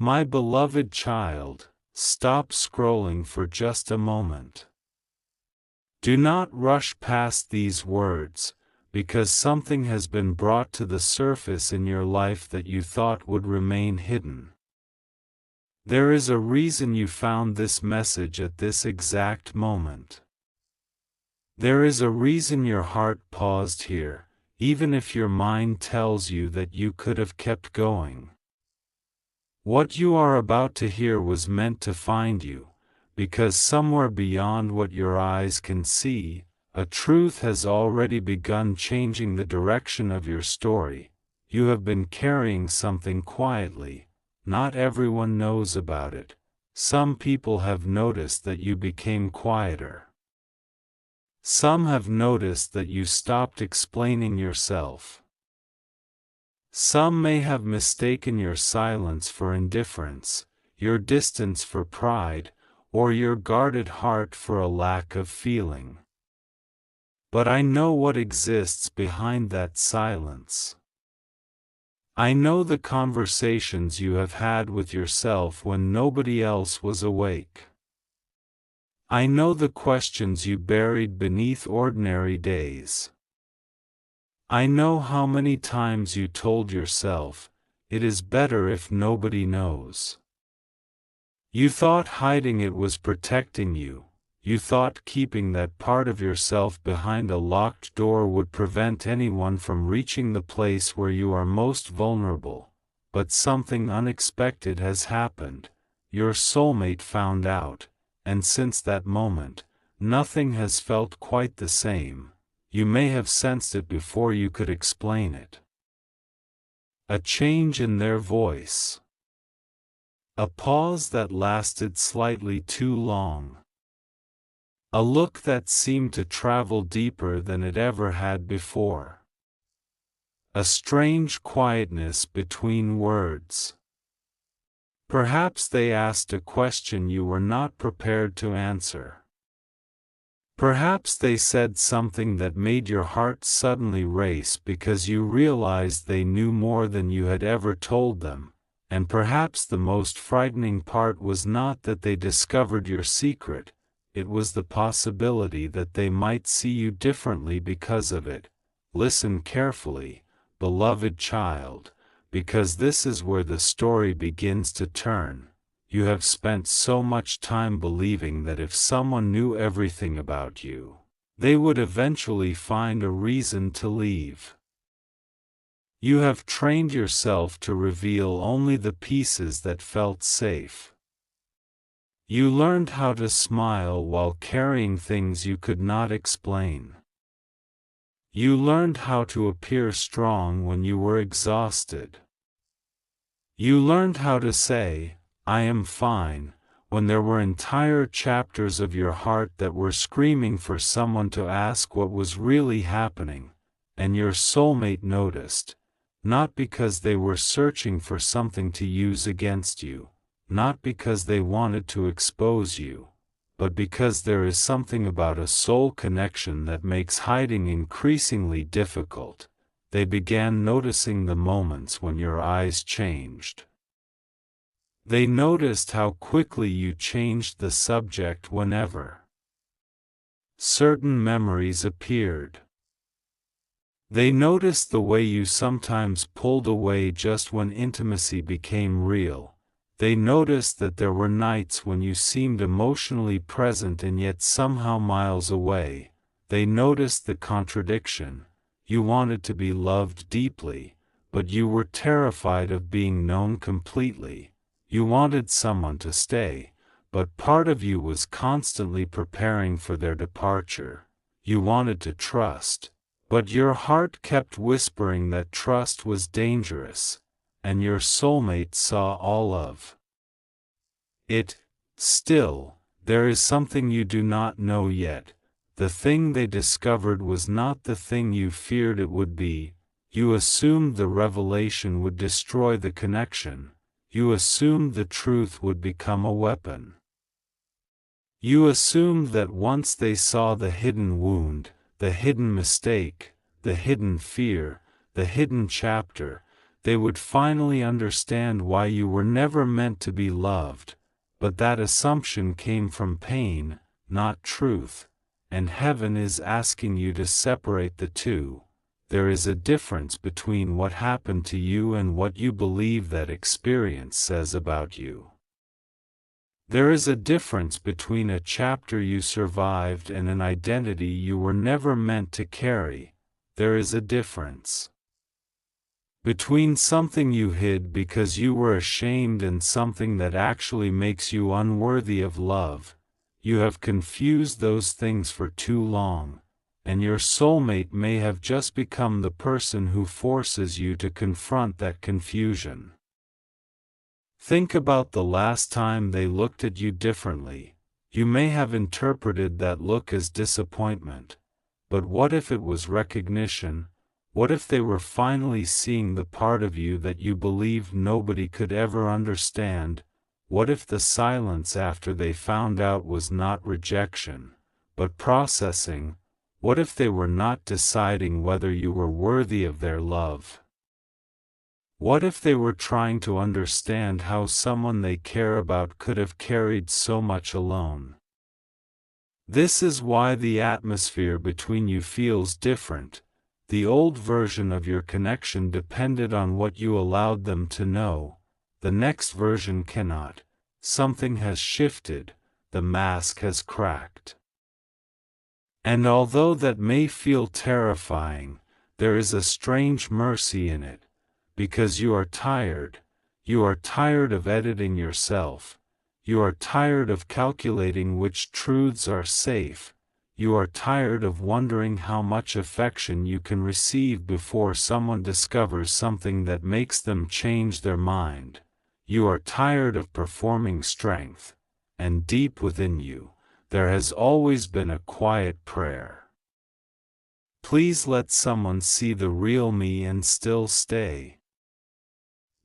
My beloved child, stop scrolling for just a moment. Do not rush past these words, because something has been brought to the surface in your life that you thought would remain hidden. There is a reason you found this message at this exact moment. There is a reason your heart paused here, even if your mind tells you that you could have kept going. What you are about to hear was meant to find you, because somewhere beyond what your eyes can see, a truth has already begun changing the direction of your story. You have been carrying something quietly. Not everyone knows about it. Some people have noticed that you became quieter. Some have noticed that you stopped explaining yourself. Some may have mistaken your silence for indifference, your distance for pride, or your guarded heart for a lack of feeling. But I know what exists behind that silence. I know the conversations you have had with yourself when nobody else was awake. I know the questions you buried beneath ordinary days. I know how many times you told yourself, "It is better if nobody knows." You thought hiding it was protecting you. You thought keeping that part of yourself behind a locked door would prevent anyone from reaching the place where you are most vulnerable. But something unexpected has happened. Your soulmate found out, and since that moment, nothing has felt quite the same. You may have sensed it before you could explain it. A change in their voice. A pause that lasted slightly too long. A look that seemed to travel deeper than it ever had before. A strange quietness between words. Perhaps they asked a question you were not prepared to answer. Perhaps they said something that made your heart suddenly race because you realized they knew more than you had ever told them, and perhaps the most frightening part was not that they discovered your secret. It was the possibility that they might see you differently because of it. Listen carefully, beloved child, because this is where the story begins to turn. You have spent so much time believing that if someone knew everything about you, they would eventually find a reason to leave. You have trained yourself to reveal only the pieces that felt safe. You learned how to smile while carrying things you could not explain. You learned how to appear strong when you were exhausted. You learned how to say, "I am fine," when there were entire chapters of your heart that were screaming for someone to ask what was really happening, and your soulmate noticed, not because they were searching for something to use against you. Not because they wanted to expose you, but because there is something about a soul connection that makes hiding increasingly difficult. They began noticing the moments when your eyes changed. They noticed how quickly you changed the subject whenever certain memories appeared. They noticed the way you sometimes pulled away just when intimacy became real. They noticed that there were nights when you seemed emotionally present and yet somehow miles away. They noticed the contradiction. You wanted to be loved deeply, but you were terrified of being known completely. You wanted someone to stay, but part of you was constantly preparing for their departure. You wanted to trust, but your heart kept whispering that trust was dangerous. And your soulmate saw all of it. Still, there is something you do not know yet. The thing they discovered was not the thing you feared it would be. You assumed the revelation would destroy the connection. You assumed the truth would become a weapon. You assumed that once they saw the hidden wound, the hidden mistake, the hidden fear, the hidden chapter, they would finally understand why you were never meant to be loved, but that assumption came from pain, not truth, and heaven is asking you to separate the two. There is a difference between what happened to you and what you believe that experience says about you. There is a difference between a chapter you survived and an identity you were never meant to carry. There is a difference between something you hid because you were ashamed and something that actually makes you unworthy of love. You have confused those things for too long, and your soulmate may have just become the person who forces you to confront that confusion. Think about the last time they looked at you differently. You may have interpreted that look as disappointment, but what if it was recognition? What if they were finally seeing the part of you that you believed nobody could ever understand? What if the silence after they found out was not rejection, but processing? What if they were not deciding whether you were worthy of their love? What if they were trying to understand how someone they care about could have carried so much alone? This is why the atmosphere between you feels different. The old version of your connection depended on what you allowed them to know. The next version cannot. Something has shifted. The mask has cracked. And although that may feel terrifying, there is a strange mercy in it. Because you are tired. You are tired of editing yourself. You are tired of calculating which truths are safe. You are tired of wondering how much affection you can receive before someone discovers something that makes them change their mind. You are tired of performing strength, and deep within you, there has always been a quiet prayer. Please let someone see the real me and still stay.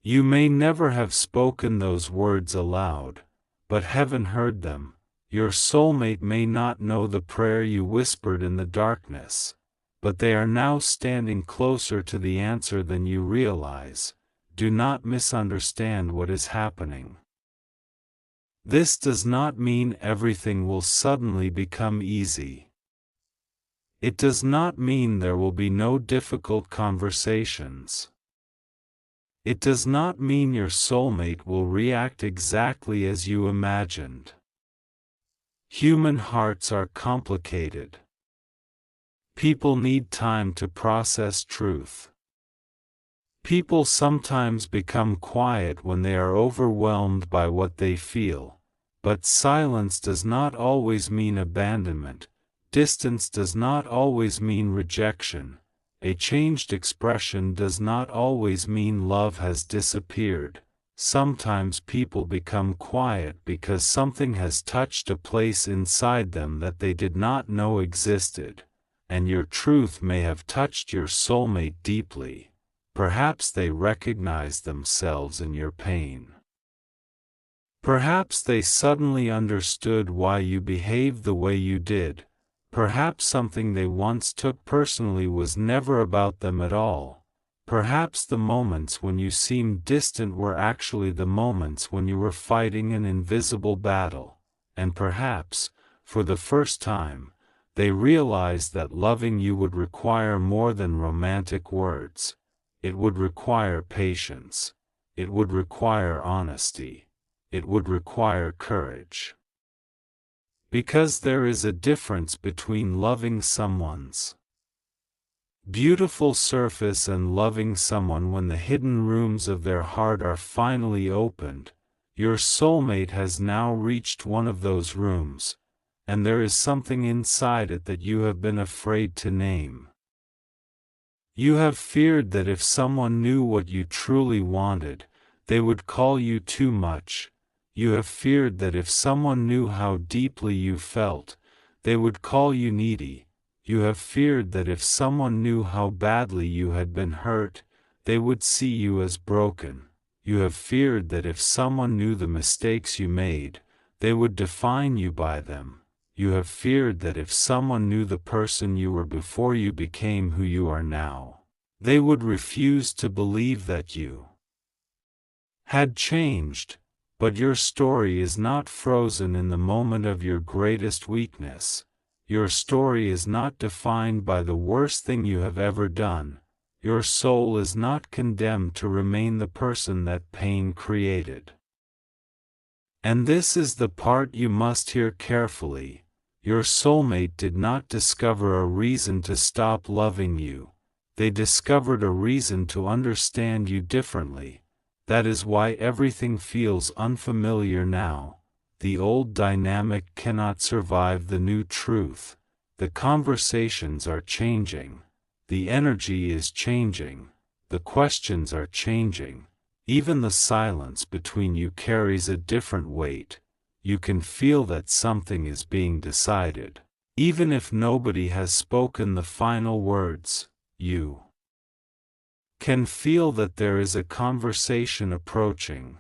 You may never have spoken those words aloud, but heaven heard them. Your soulmate may not know the prayer you whispered in the darkness, but they are now standing closer to the answer than you realize. Do not misunderstand what is happening. This does not mean everything will suddenly become easy. It does not mean there will be no difficult conversations. It does not mean your soulmate will react exactly as you imagined. Human hearts are complicated. People need time to process truth. People sometimes become quiet when they are overwhelmed by what they feel, but silence does not always mean abandonment. Distance does not always mean rejection. A changed expression does not always mean love has disappeared. Sometimes people become quiet because something has touched a place inside them that they did not know existed, and your truth may have touched your soulmate deeply. Perhaps they recognize themselves in your pain. Perhaps they suddenly understood why you behaved the way you did. Perhaps something they once took personally was never about them at all. Perhaps the moments when you seemed distant were actually the moments when you were fighting an invisible battle. And perhaps, for the first time, they realized that loving you would require more than romantic words. It would require patience. It would require honesty. It would require courage. Because there is a difference between loving someone's beautiful surface and loving someone when the hidden rooms of their heart are finally opened. Your soulmate has now reached one of those rooms, and there is something inside it that you have been afraid to name. You have feared that if someone knew what you truly wanted, they would call you too much. You have feared that if someone knew how deeply you felt, they would call you needy. You have feared that if someone knew how badly you had been hurt, they would see you as broken. You have feared that if someone knew the mistakes you made, they would define you by them. You have feared that if someone knew the person you were before you became who you are now, They would refuse to believe that you had changed, but your story is not frozen in the moment of your greatest weakness. Your story is not defined by the worst thing you have ever done. Your soul is not condemned to remain the person that pain created. And this is the part you must hear carefully. Your soulmate did not discover a reason to stop loving you. They discovered a reason to understand you differently. That is why everything feels unfamiliar now. The old dynamic cannot survive the new truth. The conversations are changing. The energy is changing. The questions are changing. Even the silence between you carries a different weight. You can feel that something is being decided. Even if nobody has spoken the final words, you can feel that there is a conversation approaching.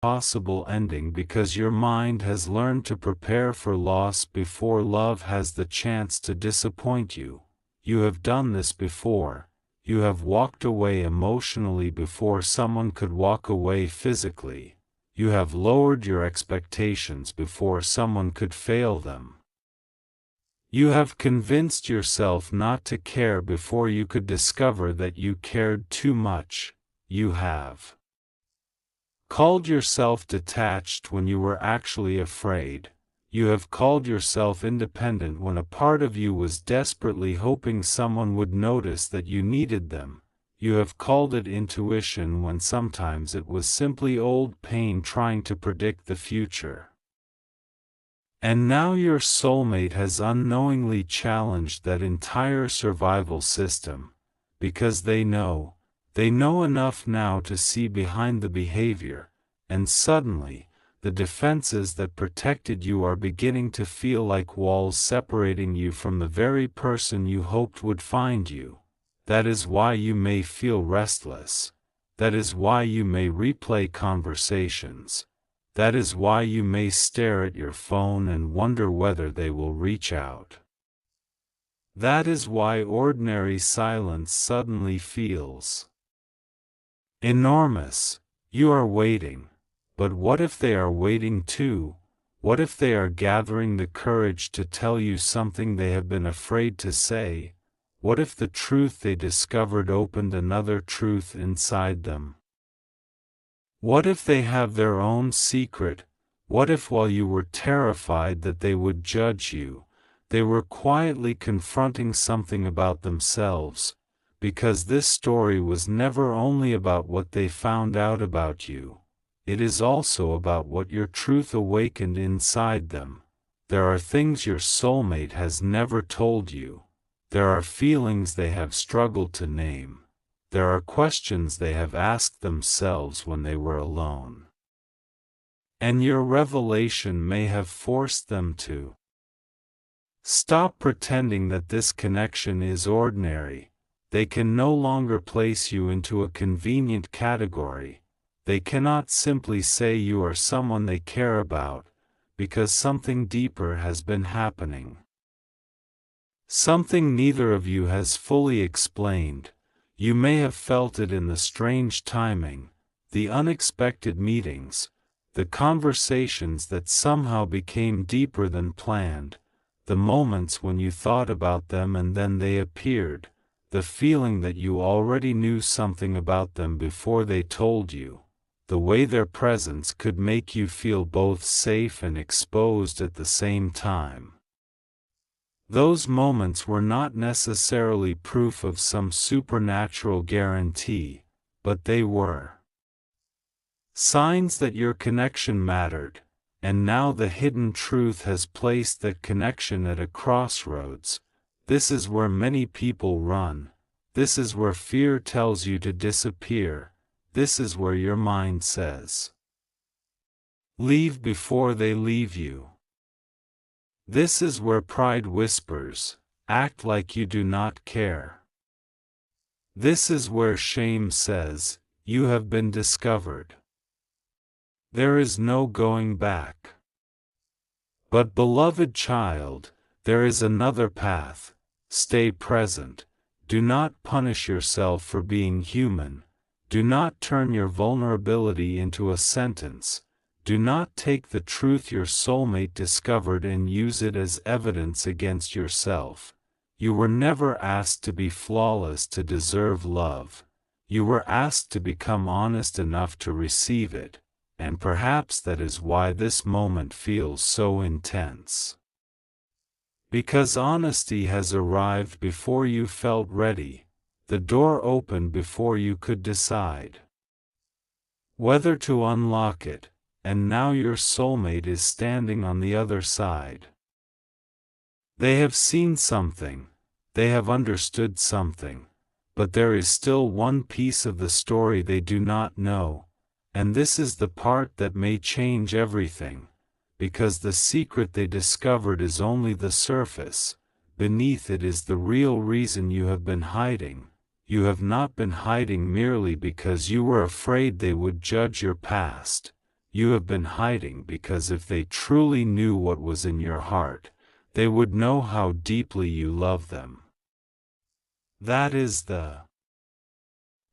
Possible ending because your mind has learned to prepare for loss before love has the chance to disappoint you. You have done this before. You have walked away emotionally before someone could walk away physically. You have lowered your expectations before someone could fail them. You have convinced yourself not to care before you could discover that you cared too much. You have called yourself detached when you were actually afraid. You have called yourself independent when a part of you was desperately hoping someone would notice that you needed them. You have called it intuition when sometimes it was simply old pain trying to predict the future. And now your soulmate has unknowingly challenged that entire survival system, because they know enough now to see behind the behavior, and suddenly, the defenses that protected you are beginning to feel like walls separating you from the very person you hoped would find you. That is why you may feel restless. That is why you may replay conversations. That is why you may stare at your phone and wonder whether they will reach out. That is why ordinary silence suddenly feels enormous. You are waiting. But what if they are waiting too? What if they are gathering the courage to tell you something they have been afraid to say? What if the truth they discovered opened another truth inside them? What if they have their own secret? What if while you were terrified that they would judge you, they were quietly confronting something about themselves? Because this story was never only about what they found out about you. It is also about what your truth awakened inside them. There are things your soulmate has never told you. There are feelings they have struggled to name. There are questions they have asked themselves when they were alone. And your revelation may have forced them to stop pretending that this connection is ordinary. They can no longer place you into a convenient category. They cannot simply say you are someone they care about, because something deeper has been happening. Something neither of you has fully explained. You may have felt it in the strange timing, the unexpected meetings, the conversations that somehow became deeper than planned, the moments when you thought about them and then they appeared, the feeling that you already knew something about them before they told you. The way their presence could make you feel both safe and exposed at the same time. Those moments were not necessarily proof of some supernatural guarantee, but they were signs that your connection mattered, and now the hidden truth has placed that connection at a crossroads. This is where many people run. This is where fear tells you to disappear. This is where your mind says, leave before they leave you. This is where pride whispers, act like you do not care. This is where shame says, you have been discovered. There is no going back. But beloved child, there is another path. Stay present. Do not punish yourself for being human. Do not turn your vulnerability into a sentence. Do not take the truth your soulmate discovered and use it as evidence against yourself. You were never asked to be flawless to deserve love. You were asked to become honest enough to receive it, and perhaps that is why this moment feels so intense. Because honesty has arrived before you felt ready, the door opened before you could decide whether to unlock it, and now your soulmate is standing on the other side. They have seen something, they have understood something, but there is still one piece of the story they do not know, and this is the part that may change everything, because the secret they discovered is only the surface. Beneath it is the real reason you have been hiding. You have not been hiding merely because you were afraid they would judge your past. You have been hiding because if they truly knew what was in your heart, they would know how deeply you love them. That is the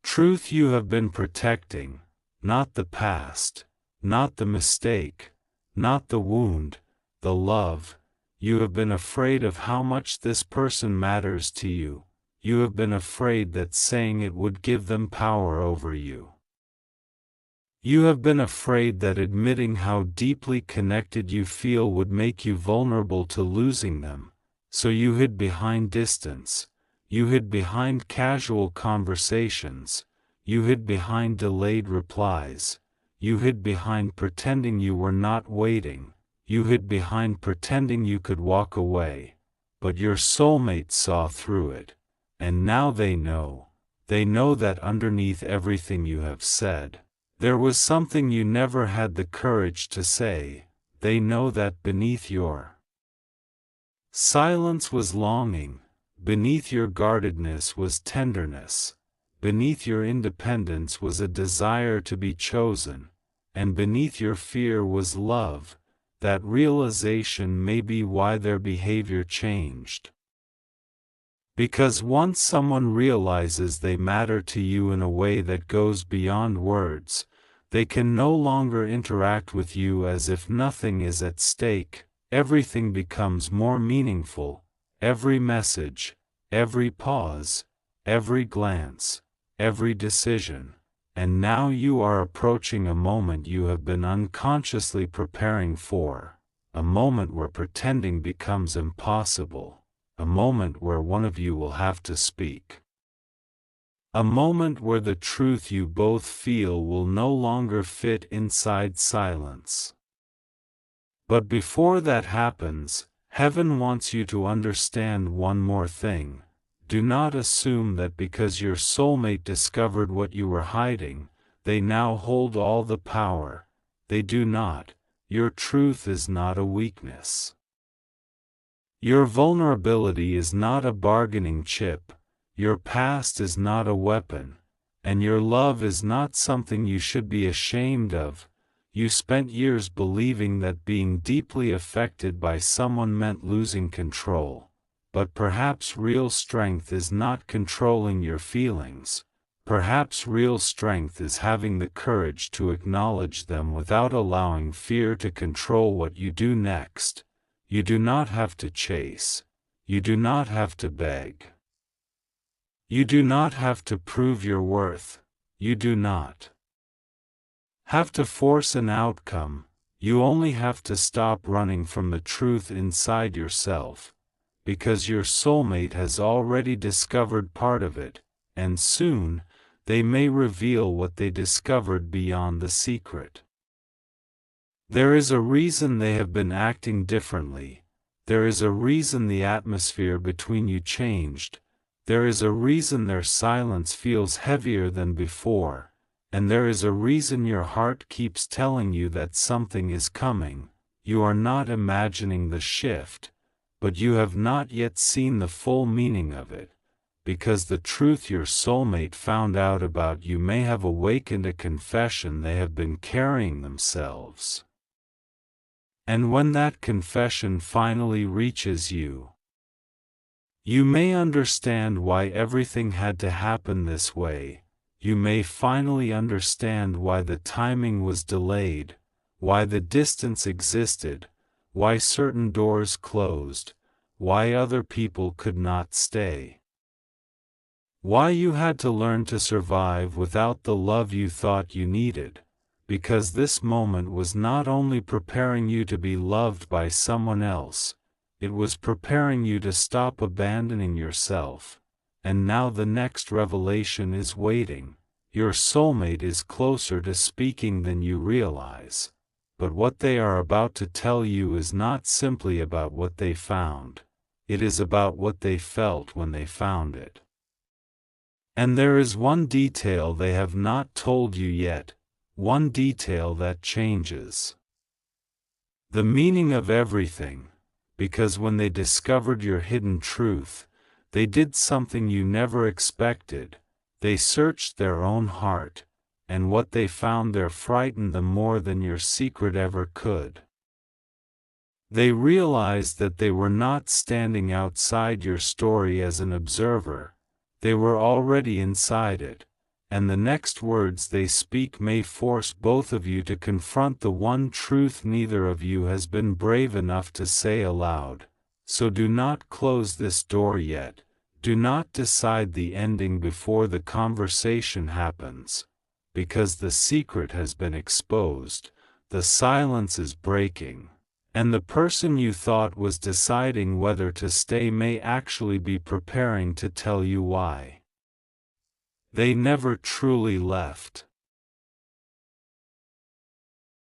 truth you have been protecting, not the past, not the mistake, not the wound, the love. You have been afraid of how much this person matters to you. You have been afraid that saying it would give them power over you. You have been afraid that admitting how deeply connected you feel would make you vulnerable to losing them, so you hid behind distance, you hid behind casual conversations, you hid behind delayed replies, you hid behind pretending you were not waiting, you hid behind pretending you could walk away, but your soulmate saw through it. And now they know that underneath everything you have said, there was something you never had the courage to say. They know that beneath your silence was longing, beneath your guardedness was tenderness, beneath your independence was a desire to be chosen, and beneath your fear was love. That realization may be why their behavior changed. Because once someone realizes they matter to you in a way that goes beyond words, they can no longer interact with you as if nothing is at stake. Everything becomes more meaningful. Every message, every pause, every glance, every decision. And now you are approaching a moment you have been unconsciously preparing for, a moment where pretending becomes impossible. A moment where one of you will have to speak. A moment where the truth you both feel will no longer fit inside silence. But before that happens, heaven wants you to understand one more thing. Do not assume that because your soulmate discovered what you were hiding, they now hold all the power. They do not. Your truth is not a weakness. Your vulnerability is not a bargaining chip, your past is not a weapon, and your love is not something you should be ashamed of. You spent years believing that being deeply affected by someone meant losing control, but perhaps real strength is not controlling your feelings. Perhaps real strength is having the courage to acknowledge them without allowing fear to control what you do next. You do not have to chase. You do not have to beg. You do not have to prove your worth. You do not have to force an outcome. You only have to stop running from the truth inside yourself, because your soulmate has already discovered part of it, and soon, they may reveal what they discovered beyond the secret. There is a reason they have been acting differently. There is a reason the atmosphere between you changed. There is a reason their silence feels heavier than before. And there is a reason your heart keeps telling you that something is coming. You are not imagining the shift, but you have not yet seen the full meaning of it. because the truth your soulmate found out about you may have awakened a confession they have been carrying themselves. And when that confession finally reaches you, you may understand why everything had to happen this way. You may finally understand why the timing was delayed, why the distance existed, why certain doors closed, why other people could not stay. Why you had to learn to survive without the love you thought you needed, because this moment was not only preparing you to be loved by someone else, it was preparing you to stop abandoning yourself. And now the next revelation is waiting. Your soulmate is closer to speaking than you realize. But what they are about to tell you is not simply about what they found. It is about what they felt when they found it. And there is one detail they have not told you yet, one detail that changes the meaning of everything, because when they discovered your hidden truth, they did something you never expected. They searched their own heart, and what they found there frightened them more than your secret ever could. They realized that they were not standing outside your story as an observer, they were already inside it, and the next words they speak may force both of you to confront the one truth neither of you has been brave enough to say aloud. So do not close this door yet. Do not decide the ending before the conversation happens, because the secret has been exposed, the silence is breaking, and the person you thought was deciding whether to stay may actually be preparing to tell you why. They never truly left.